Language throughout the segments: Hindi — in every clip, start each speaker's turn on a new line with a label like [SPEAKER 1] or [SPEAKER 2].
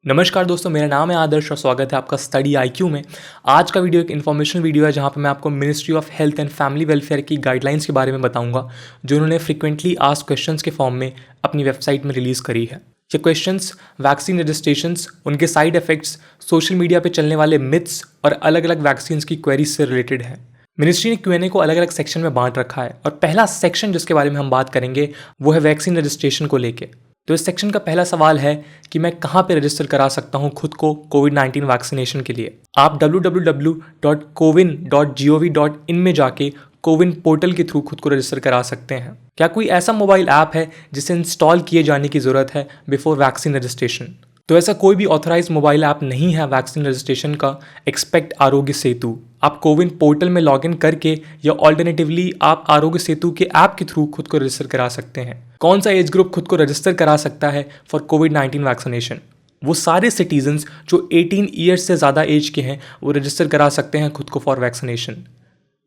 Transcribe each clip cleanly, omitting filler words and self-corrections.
[SPEAKER 1] नमस्कार दोस्तों, मेरा नाम है आदर्श और स्वागत है आपका स्टडी आईक्यू में। आज का वीडियो एक इन्फॉर्मेशनल वीडियो है जहां पर मैं आपको ministry of health and family welfare की गाइडलाइंस के बारे में बताऊंगा जो उन्होंने फ्रीक्वेंटली आस्क्ड क्वेश्चंस के फॉर्म में अपनी वेबसाइट में रिलीज़ करी है। ये क्वेश्चंस वैक्सीन रजिस्ट्रेशंस, उनके साइड इफेक्ट्स, सोशल मीडिया पर चलने वाले मिथ्स और अलग अलग वैक्सीन की क्वेरीज से रिलेटेड है। मिनिस्ट्री ने क्यूएनए को अलग अलग सेक्शन में बांट रखा है और पहला सेक्शन जिसके बारे में हम बात करेंगे वो है वैक्सीन रजिस्ट्रेशन को लेके। तो इस सेक्शन का पहला सवाल है कि मैं कहाँ पे रजिस्टर करा सकता हूँ खुद को कोविड-19 वैक्सीनेशन के लिए। आप www.cowin.gov.in में जाके कोविन पोर्टल के थ्रू खुद को रजिस्टर करा सकते हैं। क्या कोई ऐसा मोबाइल ऐप है जिसे इंस्टॉल किए जाने की ज़रूरत है बिफोर वैक्सीन रजिस्ट्रेशन? तो ऐसा कोई भी ऑथराइज मोबाइल ऐप नहीं है वैक्सीन रजिस्ट्रेशन का एक्सपेक्ट आरोग्य सेतु। आप कोविन पोर्टल में लॉगिन करके या ऑल्टरनेटिवली आप आरोग्य सेतु के ऐप के थ्रू खुद को रजिस्टर करा सकते हैं। कौन सा एज ग्रुप खुद को रजिस्टर करा सकता है फॉर कोविड-19 वैक्सीनेशन? वो सारे सिटीजन्स जो 18 ईयर्स से ज़्यादा एज के हैं वो रजिस्टर करा सकते हैं खुद को फॉर वैक्सीनेशन।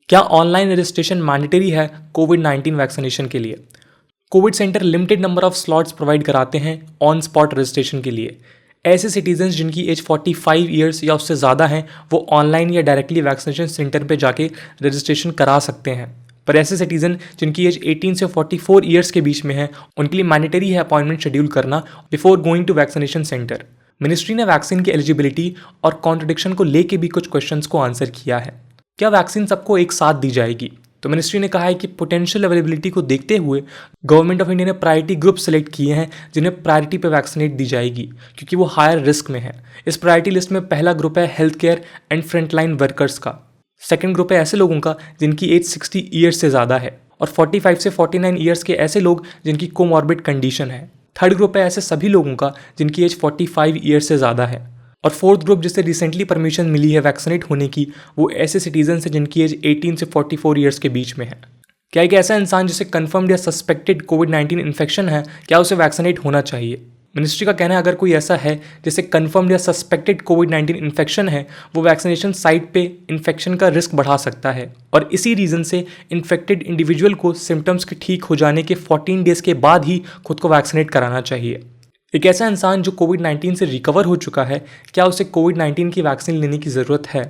[SPEAKER 1] क्या ऑनलाइन रजिस्ट्रेशन मैंडेटरी है कोविड-19 वैक्सीनेशन के लिए? Covid centre limited number of slots provide कराते हैं ऑन स्पॉट रजिस्ट्रेशन के लिए। ऐसे सिटीजन्स जिनकी एज 45 ईयर्स या उससे ज़्यादा हैं वो ऑनलाइन या डायरेक्टली वैक्सीनेशन सेंटर पे जाके रजिस्ट्रेशन करा सकते हैं। पर ऐसे सिटीजन जिनकी एज 18 से 44 ईयर्स के बीच में है उनके लिए मैंडेटरी है अपॉइंटमेंट शेड्यूल करना before going to vaccination centre. Ministry ने वैक्सीन की एलिजिबिलिटी और कॉन्ट्रडिक्शन को लेके भी कुछ क्वेश्चंस को आंसर किया है। क्या वैक्सीन सबको एक साथ दी जाएगी? तो मिनिस्ट्री ने कहा है कि पोटेंशियल अवेलेबिलिटी को देखते हुए गवर्नमेंट ऑफ इंडिया ने प्रायोरिटी ग्रुप सेलेक्ट किए हैं जिन्हें प्रायोरिटी पे वैक्सीनेट दी जाएगी क्योंकि वो हायर रिस्क में है। इस प्रायोरिटी लिस्ट में पहला ग्रुप है health care and frontline workers का। सेकंड ग्रुप है ऐसे लोगों का जिनकी एज 60 ईयर्स से ज़्यादा है और 45 से 49 ईयर्स के ऐसे लोग जिनकी कोमॉर्बिड कंडीशन है। थर्ड ग्रुप है ऐसे सभी लोगों का जिनकी एज 45 ईयर्स से ज़्यादा है। और फोर्थ ग्रुप जिसे रिसेंटली परमिशन मिली है वैक्सीनेट होने की वो ऐसे सिटीजन हैं जिनकी एज 18 से 44 ईयर्स के बीच में है। क्या एक ऐसा इंसान जिसे कन्फर्म्ड या सस्पेक्टेड कोविड-19 इन्फेक्शन है क्या उसे वैक्सीनेट होना चाहिए? मिनिस्ट्री का कहना है अगर कोई ऐसा है जिसे कन्फर्म्ड या सस्पेक्टेड कोविड-19 इन्फेक्शन है वो वैक्सीनेशन साइट पे इन्फेक्शन का रिस्क बढ़ा सकता है और इसी रीज़न से इन्फेक्टेड इंडिविजुअल को सिम्टम्स के ठीक हो जाने के 14 डेज़ के बाद ही खुद को वैक्सीनेट कराना चाहिए। एक ऐसा इंसान जो कोविड-19 से रिकवर हो चुका है क्या उसे कोविड-19 की वैक्सीन लेने की ज़रूरत है?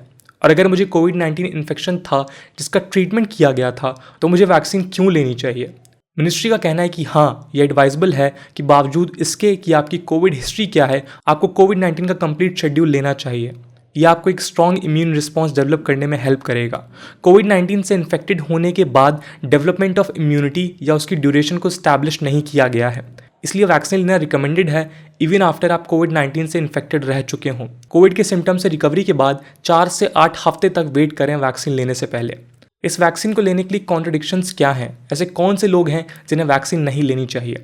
[SPEAKER 1] और अगर मुझे कोविड-19 इन्फेक्शन था जिसका ट्रीटमेंट किया गया था तो मुझे वैक्सीन क्यों लेनी चाहिए? मिनिस्ट्री का कहना है कि हाँ, ये एडवाइजेबल है कि बावजूद इसके कि आपकी कोविड हिस्ट्री क्या है आपको कोविड-19 का कंप्लीट शेड्यूल लेना चाहिए। ये आपको एक स्ट्रॉन्ग इम्यून रिस्पॉन्स डेवलप करने में हेल्प करेगा। कोविड-19 से इन्फेक्टेड होने के बाद डेवलपमेंट ऑफ इम्यूनिटी या उसकी ड्यूरेशन को स्टैब्लिश नहीं किया गया है, इसलिए वैक्सीन लेना रिकमेंडेड है इवन आफ्टर आप कोविड-19 से इन्फेक्टेड रह चुके हों। कोविड के सिम्टम से रिकवरी के बाद 4 से 8 हफ्ते तक वेट करें वैक्सीन लेने से पहले। इस वैक्सीन को लेने के लिए कॉन्ट्रडिक्शंस क्या हैं? ऐसे कौन से लोग हैं जिन्हें वैक्सीन नहीं लेनी चाहिए?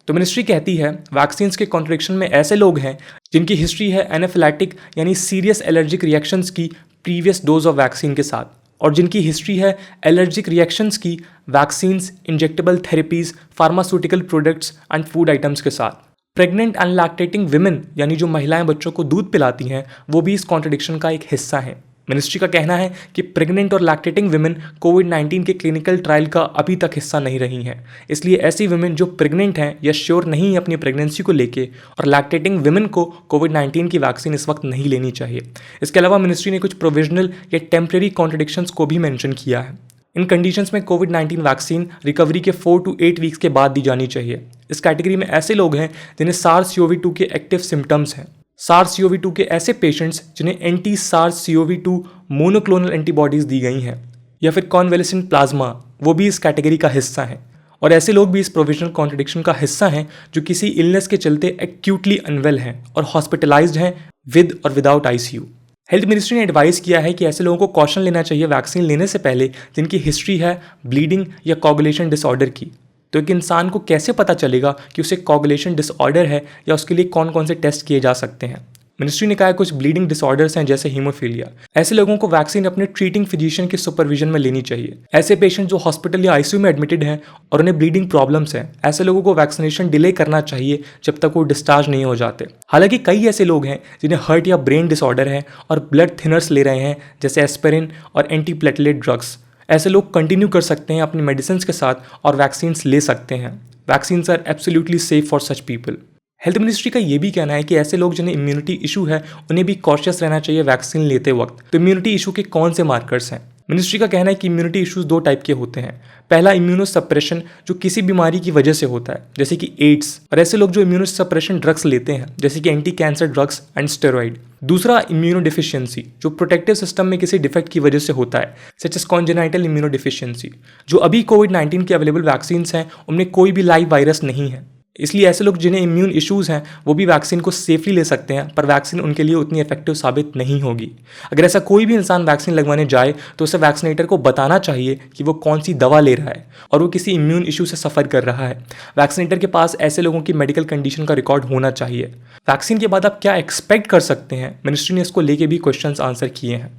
[SPEAKER 1] तो मिनिस्ट्री कहती है वैक्सीन के कॉन्ट्रडिक्शन में ऐसे लोग हैं जिनकी हिस्ट्री है एनाफिलैक्टिक यानी सीरियस एलर्जिक रिएक्शंस की प्रीवियस डोज ऑफ वैक्सीन के साथ और जिनकी हिस्ट्री है एलर्जिक रिएक्शंस की vaccines, injectable therapies, pharmaceutical products and food items के साथ। प्रेग्नेंट एंड लैक्टेटिंग विमेन यानी जो महिलाएं बच्चों को दूध पिलाती हैं वो भी इस कॉन्ट्रडिक्शन का एक हिस्सा है। मिनिस्ट्री का कहना है कि प्रेग्नेंट और लैक्टेटिंग विमेन कोविड-19 के क्लिनिकल ट्रायल का अभी तक हिस्सा नहीं रही हैं, इसलिए ऐसी विमेन जो प्रेग्नेंट हैं या श्योर नहीं है अपनी प्रेगनेंसी को लेके और लैक्टेटिंग विमेन को कोविड-19 की वैक्सीन इस वक्त नहीं लेनी चाहिए। इसके अलावा मिनिस्ट्री ने कुछ प्रोविजनल या टेम्प्रेरी कॉन्ट्रडिक्शंस को भी मेंशन किया है। इन कंडीशंस में कोविड-19 वैक्सीन रिकवरी के 4 to 8 वीक्स के बाद दी जानी चाहिए। इस कैटेगरी में ऐसे लोग हैं जिन्हें SARS-CoV-2 के एक्टिव सिम्टम्स हैं। SARS-CoV-2 के ऐसे पेशेंट्स जिन्हें एंटी SARS-CoV-2 मोनोक्लोनल एंटीबॉडीज़ दी गई हैं या फिर कॉन्वेलेसेंट प्लाज्मा वो भी इस कैटेगरी का हिस्सा हैं। और ऐसे लोग भी इस प्रोविजनल कॉन्ट्रडिक्शन का हिस्सा हैं जो किसी इलनेस के चलते एक्यूटली अनवेल हैं और हॉस्पिटलाइज्ड हैं विद और विदाउट ICU। हेल्थ मिनिस्ट्री ने एडवाइस किया है कि ऐसे लोगों को कॉशन लेना चाहिए वैक्सीन लेने से पहले जिनकी हिस्ट्री है ब्लीडिंग या कोगुलेशन डिसऑर्डर की। तो एक इंसान को कैसे पता चलेगा कि उसे कोगुलेशन डिसऑर्डर है या उसके लिए कौन कौन से टेस्ट किए जा सकते हैं? मिनिस्ट्री ने कहा है कुछ ब्लीडिंग डिसऑर्डर्स हैं जैसे हीमोफीलिया। ऐसे लोगों को वैक्सीन अपने ट्रीटिंग फिजिशियन के सुपरविजन में लेनी चाहिए। ऐसे पेशेंट जो हॉस्पिटल या ICU में एडमिटेड हैं और उन्हें ब्लीडिंग प्रॉब्लम्स हैं ऐसे लोगों को वैक्सीनेशन डिले करना चाहिए जब तक वो डिस्चार्ज नहीं हो जाते। हालांकि कई ऐसे लोग हैं जिन्हें हार्ट या ब्रेन डिसऑर्डर है और ब्लड थिनर्स ले रहे हैं जैसे एस्पिरिन और एंटीप्लेटलेट ड्रग्स। ऐसे लोग कंटिन्यू कर सकते हैं अपनी मेडिसिन के साथ और वैक्सीन्स ले सकते हैं। Vaccines are absolutely safe for such people. Health ministry का ये भी कहना है कि ऐसे लोग जिन्हें इम्यूनिटी इशू है उन्हें भी कॉशियस रहना चाहिए वैक्सीन लेते वक्त। तो इम्यूनिटी इशू के कौन से मार्कर्स हैं? मिनिस्ट्री का कहना है कि इम्यूनिटी इश्यूज 2 टाइप के होते हैं। पहला इम्यूनो सप्रेशन, जो किसी बीमारी की वजह से होता है, जैसे कि एड्स, और ऐसे लोग जो इम्यूनो सप्रेशन ड्रग्स लेते हैं जैसे कि anti cancer drugs and steroid. दूसरा इम्यूनो डिफिशियंसी, जो प्रोटेक्टिव सिस्टम में किसी डिफेक्ट की वजह से होता है, such as congenital immunodeficiency. जो अभी कोविड-19 के अवेलेबल वैक्सीन हैं उनमें कोई भी लाइव वायरस नहीं है, इसलिए ऐसे लोग जिन्हें इम्यून इश्यूज हैं वो भी वैक्सीन को सेफली ले सकते हैं, पर वैक्सीन उनके लिए उतनी इफेक्टिव साबित नहीं होगी। अगर ऐसा कोई भी इंसान वैक्सीन लगवाने जाए तो उसे वैक्सीनेटर को बताना चाहिए कि वो कौन सी दवा ले रहा है और वो किसी इम्यून इशू से सफ़र कर रहा है। वैक्सीनेटर के पास ऐसे लोगों की मेडिकल कंडीशन का रिकॉर्ड होना चाहिए। वैक्सीन के बाद आप क्या एक्सपेक्ट कर सकते हैं, मिनिस्ट्री ने इसको लेके भी क्वेश्चंस आंसर किए हैं।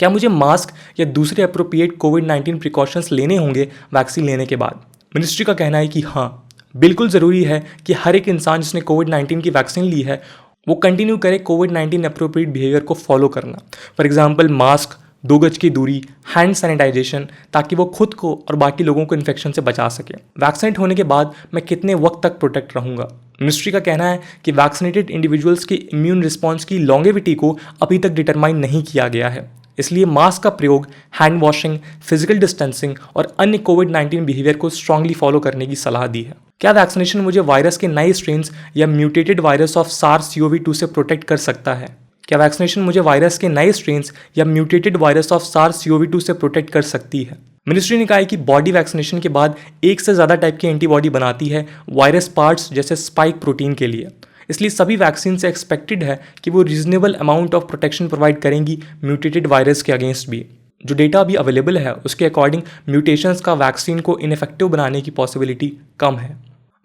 [SPEAKER 1] क्या मुझे मास्क या दूसरे अप्रोप्रिएट कोविड-19 प्रिकॉशंस लेने होंगे वैक्सीन लेने के बाद? मिनिस्ट्री का कहना है कि हाँ, बिल्कुल ज़रूरी है कि हर एक इंसान जिसने कोविड-19 की वैक्सीन ली है वो कंटिन्यू करे कोविड-19 अप्रोप्रिएट बिहेवियर को फॉलो करना। फॉर एग्जांपल मास्क, 2 गज की दूरी, हैंड सैनिटाइजेशन, ताकि वो खुद को और बाकी लोगों को इन्फेक्शन से बचा सके। वैक्सीनेट होने के बाद मैं कितने वक्त तक प्रोटेक्ट रहूँगा? मिनिस्ट्री का कहना है कि वैक्सीनेटेड इंडिविजुअल्स की इम्यून रिस्पॉन्स की लॉन्गेविटी को अभी तक डिटरमाइन नहीं किया गया है, इसलिए मास्क का प्रयोग, हैंड वॉशिंग, फिजिकल डिस्टेंसिंग और अन्य कोविड-19 बिहेवियर को स्ट्रांगली फॉलो करने की सलाह दी है। क्या वैक्सीनेशन मुझे वायरस के नए स्ट्रेन्स या म्यूटेटेड वायरस ऑफ SARS-CoV-2 से प्रोटेक्ट कर सकता है? क्या वैक्सीनेशन मुझे वायरस के नए स्ट्रेन्स या म्यूटेटेड वायरस ऑफ SARS-CoV-2 से प्रोटेक्ट कर सकती है? मिनिस्ट्री ने कहा है कि बॉडी वैक्सीनेशन के बाद एक से ज़्यादा टाइप की एंटीबॉडी बनाती है वायरस पार्ट्स जैसे स्पाइक प्रोटीन के लिए, इसलिए सभी वैक्सीन से एक्सपेक्टेड है कि वो reasonable amount of protection provide करेंगी म्यूटेटेड वायरस के अगेंस्ट भी। जो डेटा अभी अवेलेबल है उसके अकॉर्डिंग म्यूटेशंस का वैक्सीन को इनफेक्टिव बनाने की पॉसिबिलिटी कम है।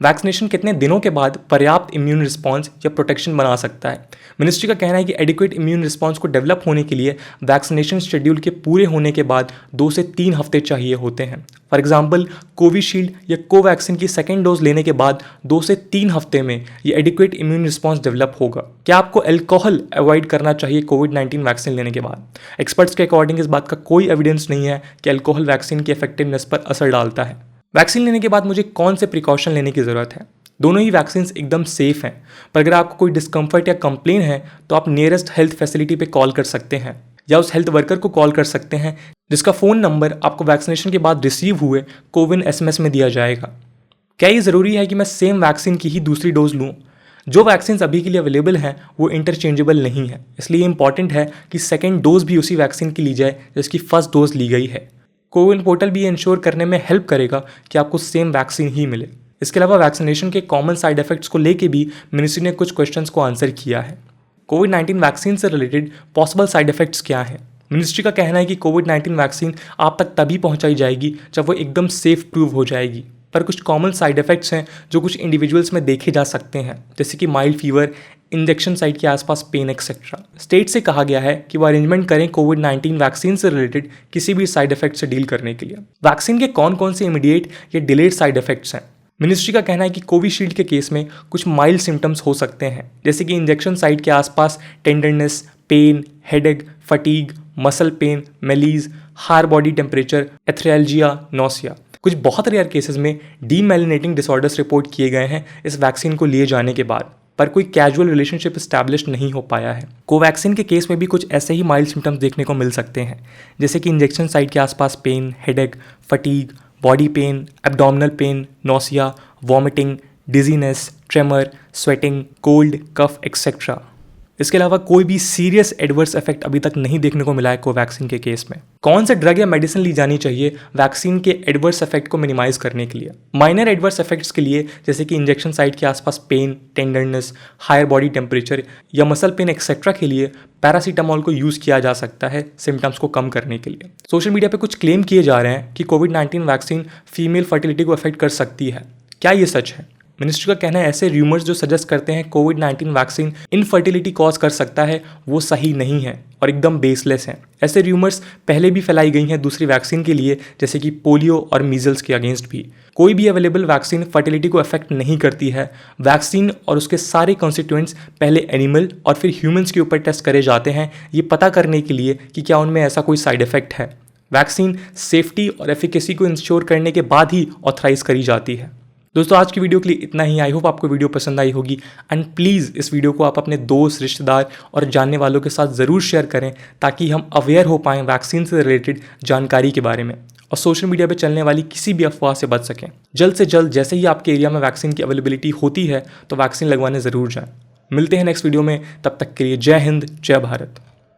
[SPEAKER 1] वैक्सीनेशन कितने दिनों के बाद पर्याप्त इम्यून रिस्पॉन्स या प्रोटेक्शन बना सकता है? मिनिस्ट्री का कहना है कि एडिक्वेट इम्यून रिस्पॉन्स को डेवलप होने के लिए वैक्सीनेशन शेड्यूल के पूरे होने के बाद 2 से 3 हफ्ते चाहिए होते हैं। फॉर एग्जांपल कोविशील्ड या कोवैक्सीन की सेकेंड डोज लेने के बाद 2 से 3 हफ्ते में ये एडिक्वेट इम्यून रिस्पॉन्स डेवलप होगा। क्या आपको अल्कोहल अवॉइड करना चाहिए कोविड-19 वैक्सीन लेने के बाद? एक्सपर्ट्स के अकॉर्डिंग इस बात का कोई एविडेंस नहीं है कि अल्कोहल वैक्सीन की इफेक्टिवनेस पर असर डालता है। वैक्सीन लेने के बाद मुझे कौन से प्रिकॉशन लेने की ज़रूरत है? दोनों ही वैक्सीन एकदम सेफ हैं, पर अगर आपको कोई डिस्कम्फर्ट या कंप्लेन है तो आप नियरेस्ट हेल्थ फैसिलिटी पे कॉल कर सकते हैं या उस हेल्थ वर्कर को कॉल कर सकते हैं जिसका फ़ोन नंबर आपको वैक्सीनेशन के बाद रिसीव हुए कोविन SMS में दिया जाएगा। क्या ये ज़रूरी है कि मैं सेम वैक्सीन की ही दूसरी डोज लूँ? जो वैक्सीन अभी के लिए अवेलेबल हैं वो इंटरचेंजेबल नहीं है, इसलिए इंपॉर्टेंट है कि सेकेंड डोज भी उसी वैक्सीन की ली जाए जिसकी फर्स्ट डोज ली गई है। कोविन पोर्टल भी ये इंश्योर करने में हेल्प करेगा कि आपको सेम वैक्सीन ही मिले। इसके अलावा वैक्सीनेशन के कॉमन साइड इफेक्ट्स को लेके भी मिनिस्ट्री ने कुछ क्वेश्चंस को आंसर किया है। कोविड-19 वैक्सीन से रिलेटेड पॉसिबल साइड इफेक्ट्स क्या हैं? मिनिस्ट्री का कहना है कि कोविड-19 वैक्सीन आप तक तभी पहुंचाई जाएगी जब वो एकदम सेफ प्रूव हो जाएगी, पर कुछ कॉमन साइड इफेक्ट्स हैं जो कुछ इंडिविजुअल्स में देखे जा सकते हैं, जैसे कि माइल्ड फीवर, इंजेक्शन साइट के आसपास पेन एक्सेट्रा। स्टेट से कहा गया है कि वो अरेंजमेंट करें कोविड-19 वैक्सीन से रिलेटेड किसी भी साइड इफेक्ट से डील करने के लिए। वैक्सीन के कौन कौन से इमीडिएट या डिलेड साइड इफेक्ट्स हैं? मिनिस्ट्री का कहना है कि कोविशील्ड के केस में कुछ माइल्ड सिम्टम्स हो सकते हैं, जैसे कि इंजेक्शन साइट के आसपास tenderness, pain, headache, fatigue, muscle pain, malaise, higher body temperature, arthralgia, nausea. कुछ बहुत रेयर केसेस में डीमेलिनेटिंग डिसऑर्डर्स रिपोर्ट किए गए हैं इस वैक्सीन को लिए जाने के बाद, पर कोई कैजुअल रिलेशनशिप एस्टैब्लिश नहीं हो पाया है। कोवैक्सीन के केस में भी कुछ ऐसे ही माइल्ड सिम्टम्स देखने को मिल सकते हैं, जैसे कि इंजेक्शन साइट के आसपास pain, headache, fatigue, body pain, abdominal pain, nausea, vomiting, dizziness, tremor, sweating, cold, cough etcetera. इसके अलावा कोई भी सीरियस एडवर्स इफेक्ट अभी तक नहीं देखने को मिला है कोवैक्सीन के केस में। कौन से ड्रग या मेडिसिन ली जानी चाहिए वैक्सीन के एडवर्स इफेक्ट को मिनिमाइज करने के लिए? माइनर एडवर्स इफेक्ट्स के लिए, जैसे कि इंजेक्शन साइट के आसपास pain, tenderness, higher body temperature या मसल पेन एक्सेट्रा के लिए पैरासीटामोल को यूज़ किया जा सकता है सिम्टम्स को कम करने के लिए। सोशल मीडिया पर कुछ क्लेम किए जा रहे हैं कि कोविड-19 वैक्सीन फीमेल फर्टिलिटी को अफेक्ट कर सकती है। क्या ये सच है? मिनिस्ट्री का कहना है ऐसे र्यूमर्स जो सजेस्ट करते हैं कोविड-19 वैक्सीन इनफर्टिलिटी कॉज कर सकता है वो सही नहीं है और एकदम बेसलेस हैं। ऐसे र्यूमर्स पहले भी फैलाई गई हैं दूसरी वैक्सीन के लिए, जैसे कि पोलियो और मीजल्स के अगेंस्ट भी। कोई भी अवेलेबल वैक्सीन फर्टिलिटी को अफेक्ट नहीं करती है। वैक्सीन और उसके सारे कॉन्स्टिट्यूएंट्स पहले एनिमल और फिर ह्यूमन्स के ऊपर टेस्ट करे जाते हैं, ये पता करने के लिए कि क्या उनमें ऐसा कोई साइड इफेक्ट है। वैक्सीन सेफ्टी और एफिकेसी को इंश्योर करने के बाद ही ऑथराइज करी जाती है। दोस्तों आज की वीडियो के लिए इतना ही। आई होप आपको वीडियो पसंद आई होगी एंड प्लीज़ इस वीडियो को आप अपने दोस्त, रिश्तेदार और जानने वालों के साथ ज़रूर शेयर करें ताकि हम अवेयर हो पाएँ वैक्सीन से रिलेटेड जानकारी के बारे में और सोशल मीडिया पे चलने वाली किसी भी अफवाह से बच सकें। जल्द से जल्द जैसे ही आपके एरिया में वैक्सीन की अवेलेबिलिटी होती है तो वैक्सीन लगवाने ज़रूर जाएं। मिलते हैं नेक्स्ट वीडियो में, तब तक के लिए जय हिंद, जय भारत।